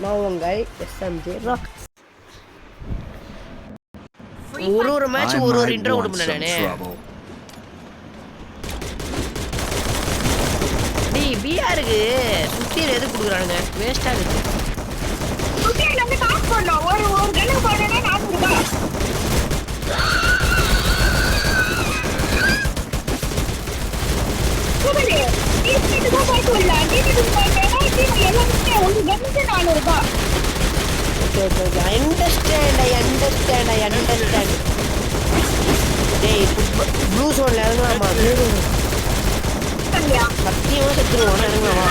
நான் உங்கள் SMJ rock. ஒரு மேட்ச் ஒரு இன்ட்ரோ கொடுப்பேன் நானே. டேய் பிஆருக்கு சுத்தியில எது குடுக்குறானுங்க? வேஸ்டா இருக்கு. சுத்தியில வந்து காசு போடணும். ஒரு கன்னு போடணும்னா 400 ரூபாய். சுபடி நீ தான் போய் இல்ல. நீ போய்ட்டேனா நீ எல்லாமே ஒரு கன்னுக்கு 400 ரூபாய். Okay. I understand. டேய் ப்ளூ ஜோன்ல இறங்கலாமா? சத்தியமா செத்துருவோம். இறங்கலாமா?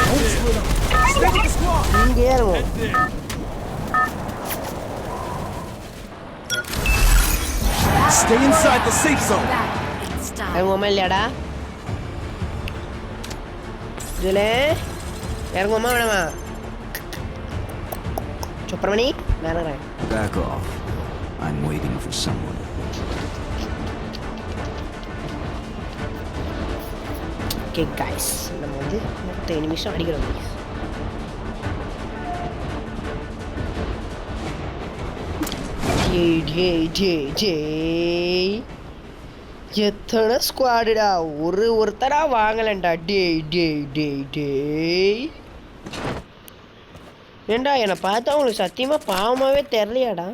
இங்க ஏறுவோம். Stay inside the safe zone. இறங்குவோமா இல்லையாடா? ஜூலே இறங்குவோமா வேணாமா? சுப்பிரமணி நான் இறங்குறேன். Back off. I'm waiting for someone. Okay guys, நம்ம வந்து 30 நிமிஷம் அடிக்கிறோம். ஜே எத்தனை ஸ்குவாடுடா? ஒருத்தரா வாங்கலண்டா. டேய் ஏண்டா என்னை பார்த்தா உங்களுக்கு சத்தியமா பாவமாவே தெரியலையாடா?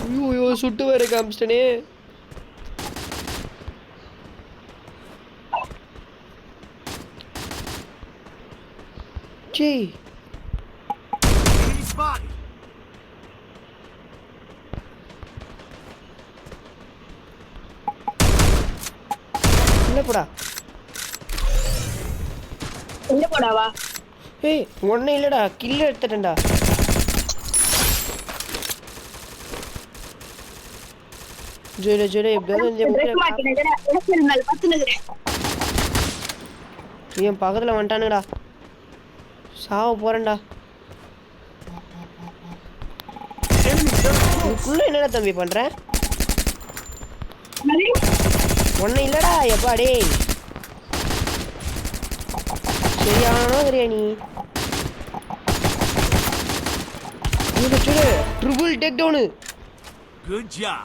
ஐயோ சுட்டு வர காமிச்சிட்டனே. ஜி எங்க போடாவா? ஏய் ஒண்ணே இல்லடா, கில் எடுத்துட்டேன்டா. ஜோலே எப்படியாவது என் பக்கத்துல வந்துட்டானுடா. சாவ போறேன்டா. இதுக்குள்ள என்னடா தம்பி பண்ற? ஒண்ணு இல்லடா. எப்பா டேய் சரியானோ தெரியா நீ? Triple take down. Good job.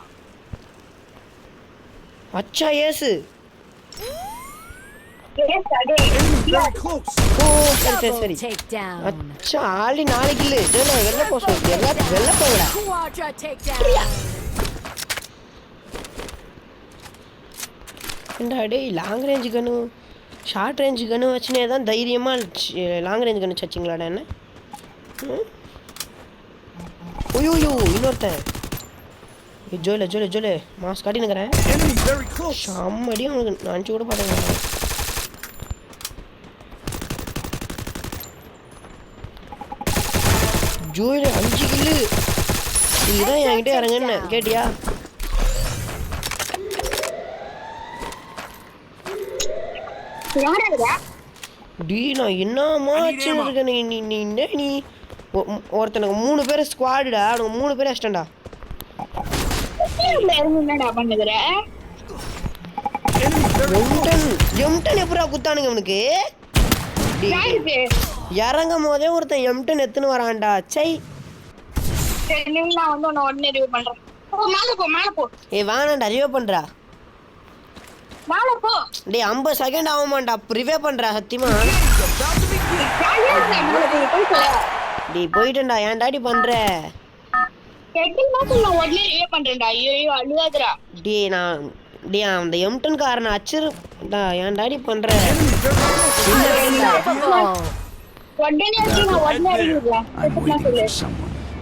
அச்சா ஏசு. Very close. ஓ சரி. அச்சா ஆளி 4 கில்லு. ஜோலே வெல்ல போ சொல்லு. எல்லாரும் வெல்ல போங்கடா. என்னடா டேய் லாங் ரேஞ்ச் கன்னு ஷார்ட் ரேஞ்ச் கன்னு வச்சுனே தான் தைரியமா லாங் ரேஞ்ச் கன்னு வச்சிங்களாடா என்ன? ஓய்யோ இன்னொருத்தன். ஜோலே மாஸ் காட்டி நிக்கிறேன். செம்மடி அவனுக்கு நான் கூட பார்த்தேன். ஜோலே 5 கில்லு. இதுதான் என்கிட்ட இறங்குன்னு கேட்டியா? டி நான் என்னமா வச்சுருக்கேன். நீ ஒருத்தனுக்கு 3 பேர் ஸ்குவாடுடா. அவனுக்கு 3 பேர் அஷ்டண்டா. எம்டன் எப்படா குத்தானுங்க அவனுக்கு? இறங்கும் போதே ஒருத்தன் எம்டன் எத்துன்னு வரான்டா. சை ஏ வாணாண்டா ரிவே பண்றா. டேய் 50 செகண்ட் ஆகுமாண்டா ரிவே பண்றா சத்தியமா. டேய் போயிட்டேன்டா. ஏன் டாடி பண்ற? டேய் அந்த எம்டன் காரனை அச்சிருடா. ஏன் டாடி பண்ற?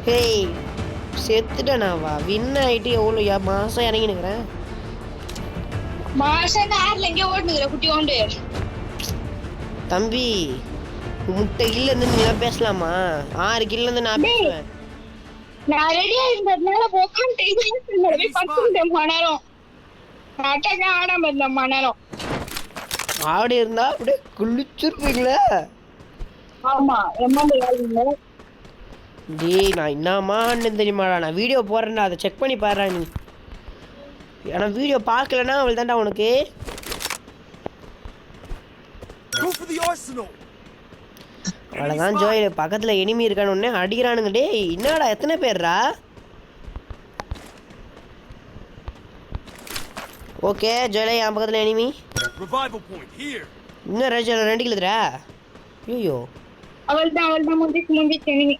ஹேய் செத்துட்டேனாவா? வின் ஆயிட்டு எவ்வளோ மாசம் இறங்கி நிக்கிறேன். தம்பி முட்டை கில்ல இருந்து நீ பேசலாமா? 6 கில்ல இருந்து நான் பேசுவேன். நான் ரெடியா இருந்ததுனால ஆடி இருந்தா அப்படியே குளிச்சிருப்பீங்களா? ஆமா டேய் நான் என்னமா தெரியுமாடா? நான் வீடியோ போடுறேன்டா, அதை செக் பண்ணி பாருடா. நீ ஏன்னா வீடியோ பார்க்கலன்னா அவள் தான்டா உனக்கு. Go for the arsenal. அவ்வளோதான் ஜோயில் பக்கத்தில் எனிமி இருக்கான்னு உடனே அடிக்கிறானுங்க. டேய் என்னடா எத்தனை பேர்ரா? ஓகே ஜோயிலே என் பக்கத்தில் எனிமி. Revival point here. இன்னும் 2 கிலோதுரா. ஐயோ அவள்தான் முடிச்சு enemy.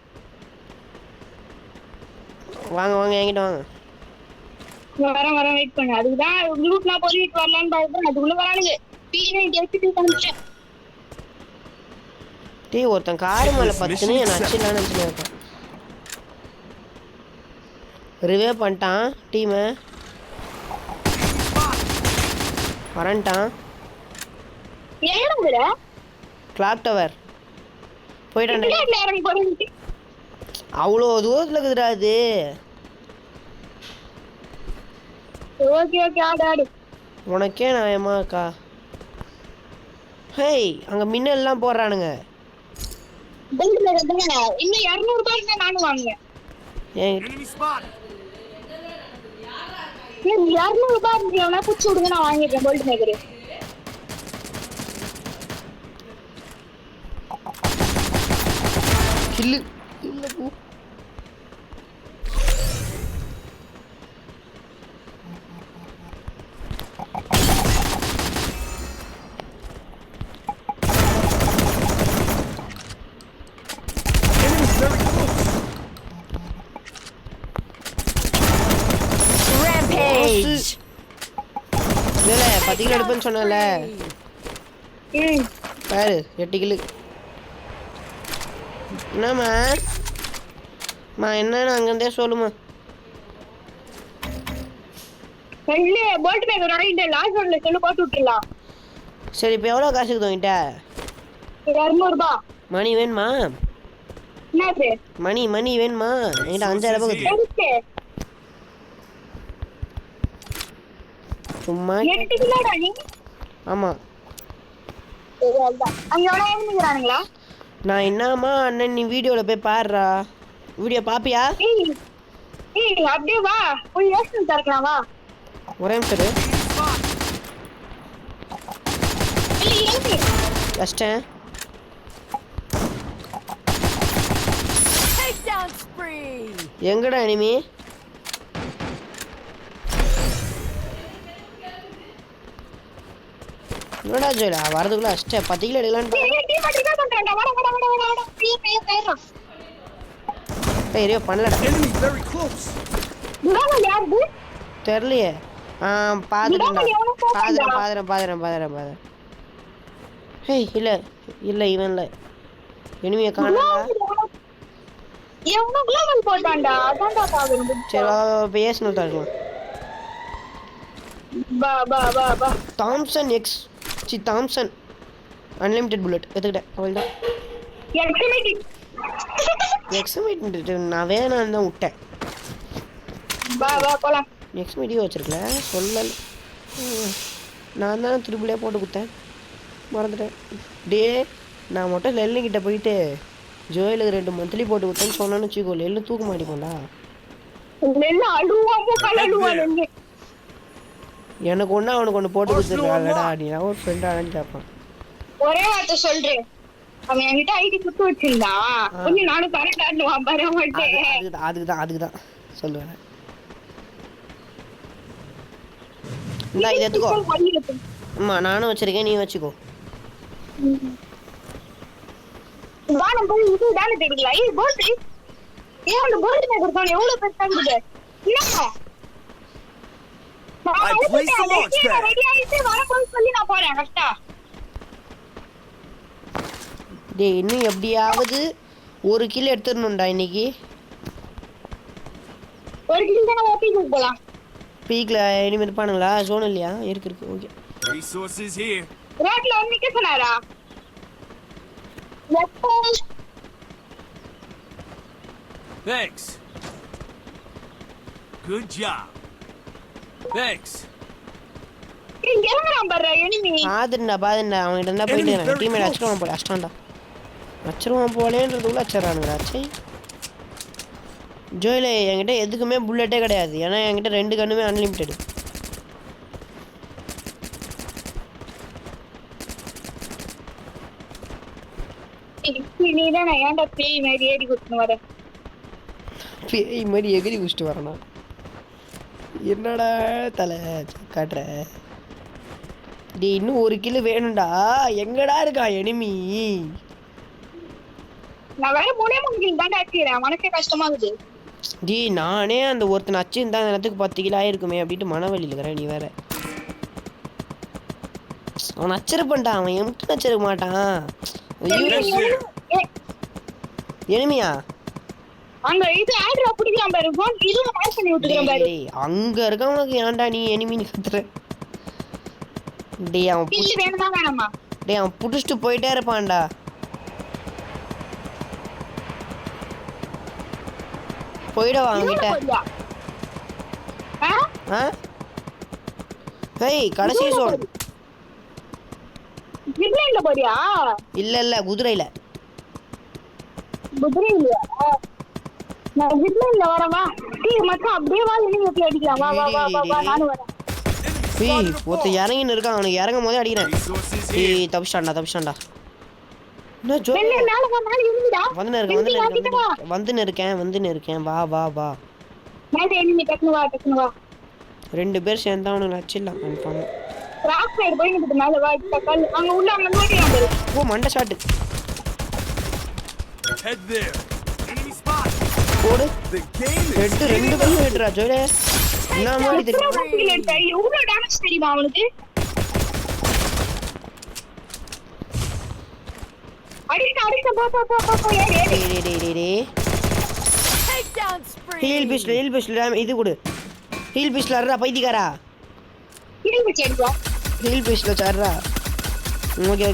வாங்க வாங்க என்கிட்ட வாங்க. வரேன் வெயிட் பண்ணு. அதுக்குதான் குரூப்லாம் போயிட்டு வரலான்னு பார்க்குறேன். அதுக்குள்ள வரானுங்க. P90 எடுத்துட்டு வந்துட்டேன். டேய் ஒருத்தன் கார் மேலே பத்துன்னு என்ன அடிச்சுலான்னு நினச்சின்னு இருக்கான். ரிவே பண்ணிட்டான் டீமை. வரன்ட்டான். ஏறங்கடா கிளாக் டவர் போயிட்டான். இறங்கி போறேன். அவ்வளோ தூரத்தில் இருக்குதுடா அது. ஓகே ஆடு. உனக்கே நான் ஏமாக்கா. ஹேய் அங்கே மின்னல்லாம் போடுறானுங்க. இன்னும் 200 ரூபாய்க்கு நானும் வாங்குவேன். Enemy spotted. 200 ரூபாய் இருந்துச்சுன்னா புடிச்சு விடுங்க, நான் வாங்கிடுறேன். போல்ட் மேக்கரு கில்லு இல்லை பூ. Enemy's very close. Rampage. இல்லை 10 கிலோ எடுப்பேன்னு சொன்னல பாரு 8 கிலோ. என்னம்மா என்னன்னு அங்கேருந்தே சொல்லுமா. போல்ட் மேக்கர் வாங்கிட்டு லாஸ்ட் ஒன்ல சொல்லு போட்டு விட்டுலாம். சரி இப்போ எவ்வளோ காசுக்கு தோங்கிட்ட? 200 ரூபாய். மணி வேணுமா? என்னது மணி வேணுமா? என்கிட்ட 5000 ரூபாய் கொடுத்து. எதுக்கு? சும்மா 8 கிலோடா நீ? ஆமாம். சரி அதான். அங்க எவ்வளோ ஏறினுங்கிறானுங்களா? நான் என்னம்மா அண்ணன் நீ வீடியோவில் போய் பாடுறா. வீடியோ பார்ப்பியா? ஏய் அப்படியே வா, போய் யோசனை திறக்கலாம் வா. ஒரே நிமிஷம் கஷ்டம். Takedown spree. எங்கடா இனிமே? என்னடா ஜோயிலா வரதுக்குள்ள அஷ்ட 10 கிலோ எடுக்கலான்னு ஏரியோ பண்ணலடா. Enemy very close. தெரியலையே. பாதுறேன். ஹேய் இல்லை இவன் இல்லை. இனிமையை காணா. சரி பேசணும் தரலாம். தாம்சன் அன்லிமிட்டெட் புல்லட் எடுத்துக்கிட்டேன். அவள் தான் எக்ஸமைட். நான் வேணான்னு தான் விட்டேன். எக்ஸ்மீடியோ வச்சிருக்கல சொல்லல. நான் தான் திருப்பிலே போட்டு கொடுத்தேன், மறந்துட்டேன். டே நான் மட்டும் லெல்லுக்கிட்ட போயிட்டு ஜோயிலுக்கு 2 மந்த்லி போட்டு கொடுத்தேன்னு சொன்னான்னு வச்சுக்கோ, லெல்லு தூக்க மாட்டிப்போம்டா. எனக்கு ஒன்று அவனுக்கு ஒன்று போட்டு கொடுத்துருக்காடா. நீ ஒரு ஃப்ரெண்டானு கேட்பான். ஒரே வார்த்தை சொல்றேன், அவன் என்கிட்ட ஐடி குத்து வச்சிருந்தான். கொஞ்சம் நானும் கரெக்டாக வர மாட்டேன். அதுக்குதான் சொல்லுவேன். இந்தா இதை எடுத்துக்கோ. அம்மா நானும் வச்சிருக்கேன், நீ வச்சுக்கோ. வானம் போய் இது தானே தெரியல. போல்ட் அந்த போல்ட் மேக்கர் எவ்வளவு பெருசா இருக்குது. டேய் இன்னும் எப்படியாவது 1 கிலோ எடுத்துடணும்டா இன்னைக்கு. 1 கிலோ தான ஓபி போலாம். பீக்ல இனிமே இருப்பானுங்களா? ஜோன் இல்லையா? இருக்கு. ஓகே. Resources here. ரோட்ல வந்து நிக்க சொன்னாரா? Thanks. Good job. Thanks. இங்க எங்கறான் பாரு எனிமி. பாதுண்டா அவன்கிட்ட இருந்தா போயிட்டு டீம்மேட் அடிச்சுடுவான் போல. அஷ்டாண்டா அடிச்சிருவான் போலேன்றதுக்குள்ள அடிச்சிடறானுங்கடா. சரி ஜோயிலே என்கிட்ட எதுக்குமே புல்லட்டே கிடையாது. ஏன்னா என்கிட்ட 2 கன்னுமே அன்லிமிட்டெடு. நீதான் நான் ஏன்டா பேய் மாதிரி ஏறி கொடுத்துன்னு வரேன். பேய் மாதிரி எகிரி குடிச்சிட்டு வரணும். என்னடா தலை காட்டுற? டேய் இன்னும் ஒரு கிலோ வேணும்டா. எங்கடா இருக்கா எனிமி? நான் வேற 3 கிலோ தாண்டா அடிக்கிறேன். மனசே கஷ்டமாகுது. டேய் நானே அந்த ஒருத்தன் அச்சிருந்தா அந்த நேரத்துக்கு 10 கிலோ ஆயிருக்குமே அப்படின்ட்டு மனவழியில் இருக்கிறேன். நீ வேற அவன் அச்சிருப்பான்டா. அவன் எம்ட்டு அச்சிருக்க மாட்டான். எனிமியா அங்க இது ஆட்ரா பிடிக்கிறான் பாரு. போன் இதுவும் மாஸ் பண்ணி விட்டுக்கிறான் பாரு. அங்க இருக்கவனுக்கு ஏன்டா நீ எனிமின்னு கத்துற? டேய் அவன் கில் வேணுமா வேணாமா? டேய் அவன் புடிச்சிட்டு போயிட்டே இருப்பான்டா. போயிடவா அவன்கிட்ட? ஆ ஹேய் கடைசி சோன். ஜிப்லைன்ல போறியா? இல்ல குதிரையில. குதிரையில நான் ஜிப்லைன்ல வரவா? டேய் மச்சான் அப்படியே வா. நீ எப்படி அடிக்கலாம்? வா வா வா வா நானும் வரேன். ஏய் ஒருத்த இறங்கின்னு இருக்கான். அவனுக்கு இறங்கும் போதே அடிக்கிறேன். Resources here. ஏய் தப்பிச்சான்டா. என்ன ஜோ வெள்ள மேல வா. மேல இருந்துடா. வந்துன்னு இருக்கேன். வா மேல எனிமி டக்குனு வா. 2 பேர் சேர்ந்தா அவனுக்கு அச்சிடலாம் கன்ஃபார்ம். ராக் சைடு போய் நிக்குது. மேல வா. தக்கால் அங்க உள்ள அங்க நோடியாம் பாரு. ஓ மண்டை shot. Head there. Enemy spot. போடு. The game is ஹெட் 2 பேரும் ஹெட்ரா ஜோலே. என்ன மாதிரி தெரியும்? எவ்வளவு டேமேஜ் தெரியுமா அவனுக்கு? அடிக்க போ ஏறு. டேய் Takedown spree. ஹீல் பிஸ்டல் இது கொடு. ஹீல் பிஸ்டல் அறா பைத்தியக்காரா. ஹீல் வச்சு அடிப்பா. ஹீல் பிஸ்டல் சாடுறா. ஓகே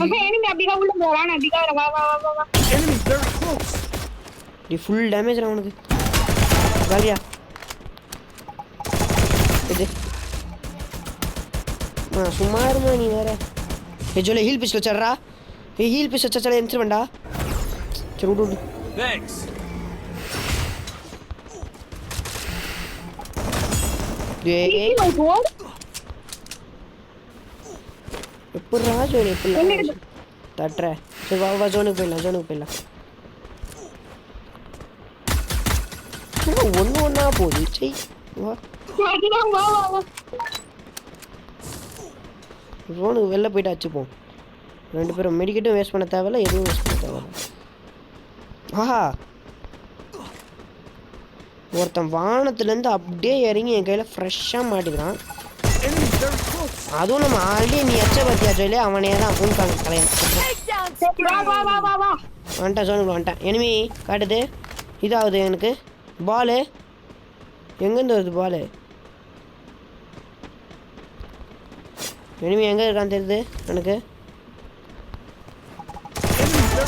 அப்ப எனிமி அப்படியே உள்ள போறான். அப்படியே வா. enemy very close. டி ஃபுல் டேமேஜ் அவனுக்கு. காலியா இது சும்மா இருமா நீ வேற. ஜோலே ஹீல் பிஸ்டல் சாடுறா. ஹீல் பிஸ்டல் சாச்சா எந்திரவேண்டா. சரி விடு. Thanks. டேய் எப்படிரா ஜோனி எப்படி தட்டுற? சரி வா ஜோனுக்கு போயிடலாம். ஒன்னா போகுது. சரி வா ஜோனுக்கு வெளில போயிட்டு அச்சுப்போம். 2 பேரும் மெடிக்கெட்டும் வேஸ்ட் பண்ண தேவையில்ல. எதுவும் வேஸ்ட் பண்ண தேவையில்ல. ஆஹா ஒருத்தன் வானத்துலேருந்து அப்படியே இறங்கி என் கையில் ஃப்ரெஷ்ஷாக மாட்டிக்கிறான். அதுவும் நம்ம ஆல்ரெடி நீ எச்ச பத்தியா சொல்லி அவனே தான் பூங்காங்க கலையன். வந்துட்டான் ஜோனுக்குள்ள வந்துட்டான். எனிமி காட்டுது. இதாகுது எனக்கு பாலு. எங்கேருந்து வருது பாலு? எனிமி எங்கே இருக்கான்னு தெரியுது எனக்கு.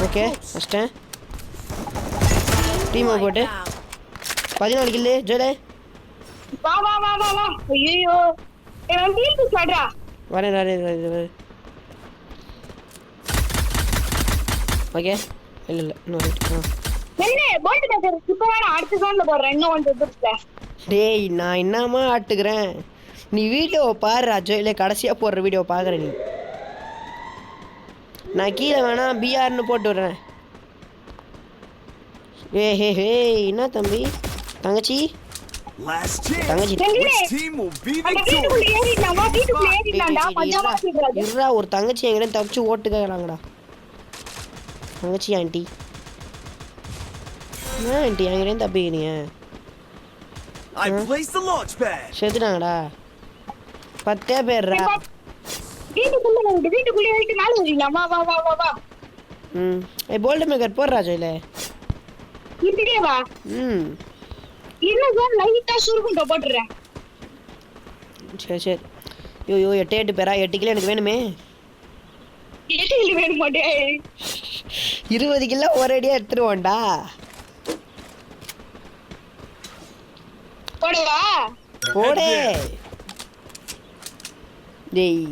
ஓகே ஃபஸ்ட்டேன் டீமை போட்டு 14 கில்லு ஜோலே. வா ஐயோ நான் ஹீல் பிஸ் ஆடுறா. வரேன் ஓகே. இல்ல இன்னும் என்ன போல்ட் மேக்கர் இப்போ வேற அடுத்த ஜோன்ல போடுறேன். இன்னும் கொஞ்சம் தூரத்துல. டேய் நான் என்னமா ஆட்டுக்கிறேன். நீ வீடியோவை பாரு ஜோயிலே. கடைசியாக போடுற வீடியோவை பார்க்குறேன் நீ. நான் கீழே வேணா பிஆர்னு போட்டு விடுறேன். ஹே என்ன தம்பி தங்கச்சி Last chance. தங்கச்சி Which team will be வீட்டுக்குள்ள victorious? ஏறிடலாம்டா. பஞ்சாமா கேக்குறாரு. இருடா ஒரு தங்கச்சி எங்கிட்ட தப்பிச்சு ஓட்டு கேட்குறாங்கடா. தங்கச்சி ஆண்டி எங்கிட்ட தப்பிக்கிறீங்க? I placed the launch pad. செத்துட்டாங்கடா 10 பேர்ரா. வீட்டுக்குள்ள ஏறிட்டு மேல வரீங்களா? வா. போல்ட் மேக்கர் போடுறா ஜோயிலே. இப்படியே வா. இன்னும் ஜோன் லைட்டா சுருக்குண்ட போட்டுறேன். சரி ஐயோ 8 பேரா. 8 கிலோ எனக்கு வேணுமே. 8 கிலோ வேணும் மாட்டே. 20 கிலோ ஒரேடியா எடுத்துருவோம்டா. போடுவா போடே. டேய்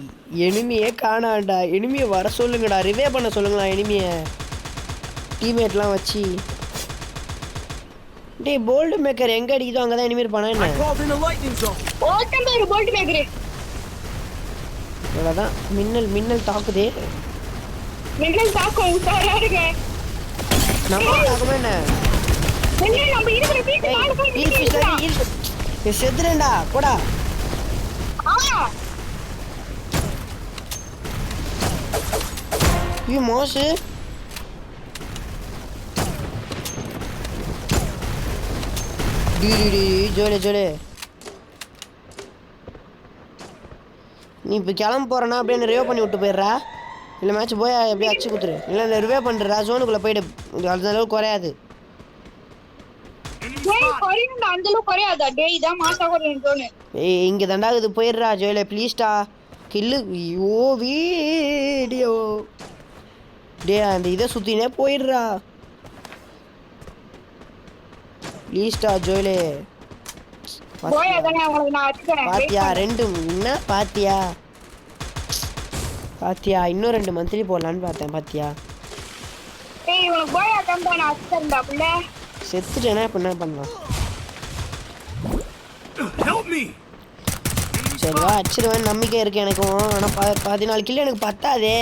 எனிமியே காணாண்டா. எனிமியை வர சொல்லுங்கடா. ரிவே பண்ண சொல்லுங்களா எனிமியை டீம்மேட்லாம் வச்சு. டேய் போல்ட் மேக்கர் எங்க அடிக்குதோ அங்கே தான் எனிமி இருப்பானா என்ன? I called in a lightning zone. ஓட்டம் பேரு போல்ட் மேக்கர். இவ்வளோதான். மின்னல் மின்னல் தாக்குதே. மின்னல் தாக்கம் உஷாரா இருங்க. நம்ம தாக்குமே என்ன? மின்னல் நம்ம இருக்கிற வீட்டு ஏய், நாலு பேர் ஈல் fish தான், ஈல் fish. ஏய், செத்துறேன்டா போடா. ஐயோ மோசு. ஜோலே ஜோலே, நீ இப்போ கிளம்ப போறேன்னா அப்படியே என்ன ரிவே பண்ணி விட்டு போயிடுறா. இல்லை மேட்ச் போய் அப்படியே அடிச்சு கொடுத்துரு. இல்லை ரிவே பண்ணுறா, ஜோனுக்குள்ளே போயிடு. அந்த அளவுக்கு குறையாது. டேய் குறையும்டா, அந்த அளவுக்கு குறையாதா? டேய் இதான் மாசா குறையும் தோணு. ஏய் இங்கே தாண்டா இது போயிடுறா ஜோயிலே ப்ளீஸ்டா. கில்லு ஐயோ வீடியோ. டே அந்த இதை சுற்றினே போயிடுறா ப்ளீஸ்டா ஜோயிலே. போய் அதானே உங்களுக்கு நான் அடிக்கிறேன். பாத்தியா ரெண்டு என்ன பாத்தியா பாத்தியா இன்னும் 2 மந்த்லி போடலான்னு பார்த்தேன். பாத்தியா டேய் இவனுக்கு போய் அதான் நான் அடிச்சிட்டேன்டா புள்ள. செத்துட்டேன்னா இப்போ என்ன பண்ணலாம்? Help me! சரி வா அடிச்சிடுவேன் நம்பிக்கை இருக்கு எனக்கும். ஆனால் 14 கிலோ எனக்கு பத்தாதே.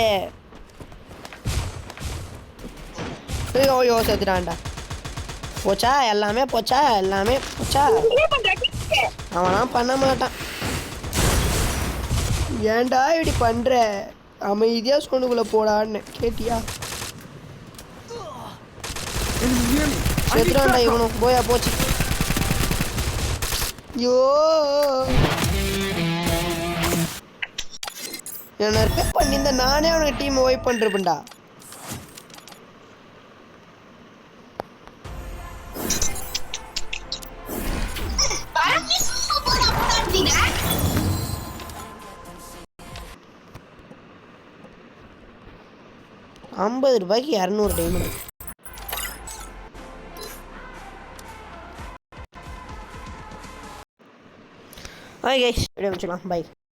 ஐயோ ஐயோ செத்துட்டான்டா. போச்சா எல்லாமே போச்சா எல்லாமே போச்சா. என்ன பண்ற? அவனாம் பண்ண மாட்டான். ஏன்டா இப்படி பண்ற? அமைதியா சோனுக்குள்ள போடான்னு கேட்டியா? Enemy near me! I need செத்துறான்டா backup! இவனும். போயா போச்சு. ஐயோ என்ன ரிப்பேர் பண்ணியிருந்த நானே அவனுக்கு டீம் வைப் பண்ணிருப்பேன்டா. ₹50 200 டைமண்ட். ஓகே கைஸ் வீடியோ முடிச்சுக்கலாம். பை.